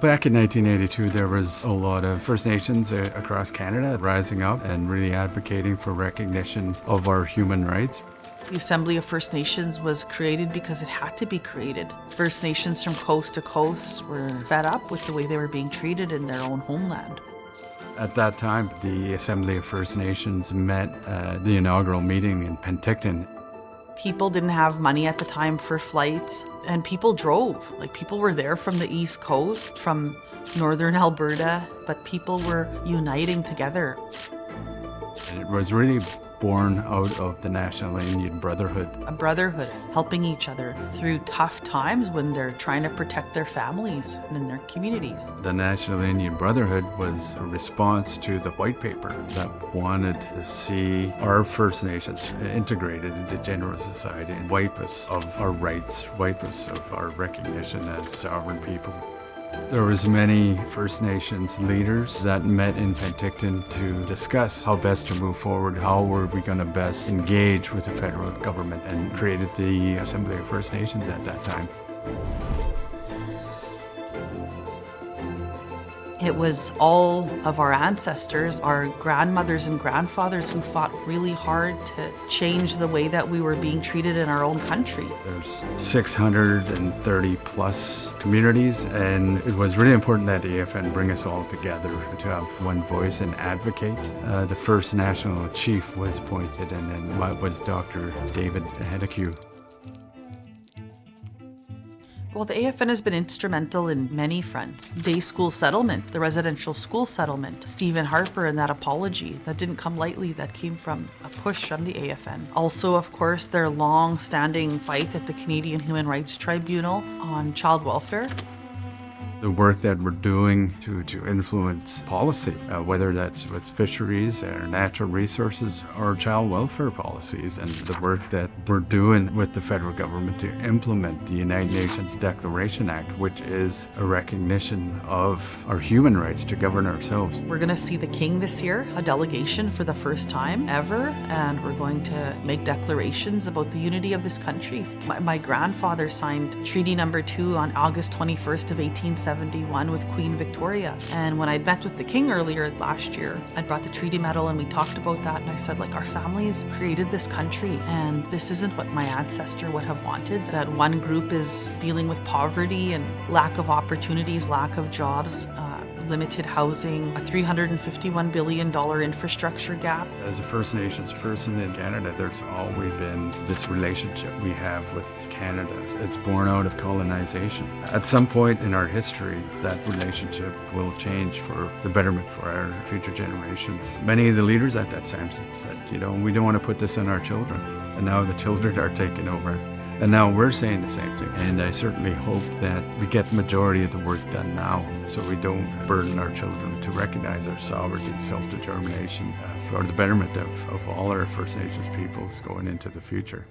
Back in 1982, there was a lot of First Nations across Canada rising up and really advocating for recognition of our human rights. The Assembly of First Nations was created because it had to be created. First Nations from coast to coast were fed up with the way they were being treated in their own homeland. At that time, the Assembly of First Nations met at the inaugural meeting in Penticton. People didn't have money at the time for flights, and people drove. Like, people were there from the East Coast, from northern Alberta, but people were uniting together. And it was really born out of the National Indian Brotherhood. A brotherhood, helping each other through tough times when they're trying to protect their families and their communities. The National Indian Brotherhood was a response to the white paper that wanted to see our First Nations integrated into general society and wipe us of our rights, wipe us of our recognition as sovereign people. There was many First Nations leaders that met in Penticton to discuss how best to move forward, how were we going to best engage with the federal government, and created the Assembly of First Nations at that time. It was all of our ancestors, our grandmothers and grandfathers, who fought really hard to change the way that we were being treated in our own country. There's 630 plus communities, and it was really important that AFN bring us all together to have one voice and advocate. The first national chief was appointed, and then that was Dr. David Hedicue. Well, the AFN has been instrumental in many fronts. Day school settlement, the residential school settlement, Stephen Harper and that apology, that didn't come lightly, that came from a push from the AFN. Also, of course, their long-standing fight at the Canadian Human Rights Tribunal on child welfare. The work that we're doing to influence policy, whether that's with fisheries or natural resources or child welfare policies, and the work that we're doing with the federal government to implement the United Nations Declaration Act, which is a recognition of our human rights to govern ourselves. We're going to see the King this year, a delegation for the first time ever, and we're going to make declarations about the unity of this country. My grandfather signed Treaty Number 2 on August 21st of 1871 with Queen Victoria. And when I'd met with the King earlier last year, I brought the treaty medal and we talked about that, and I said, like, our families created this country and this isn't what my ancestor would have wanted. That one group is dealing with poverty and lack of opportunities, lack of jobs, limited housing, a $351 billion infrastructure gap. As a First Nations person in Canada, there's always been this relationship we have with Canada. It's born out of colonization. At some point in our history, that relationship will change for the betterment for our future generations. Many of the leaders at that time said, we don't want to put this on our children. And now the children are taking over. And now we're saying the same thing. And I certainly hope that we get the majority of the work done now so we don't burden our children to recognize our sovereignty, self-determination for the betterment of all our First Nations peoples going into the future.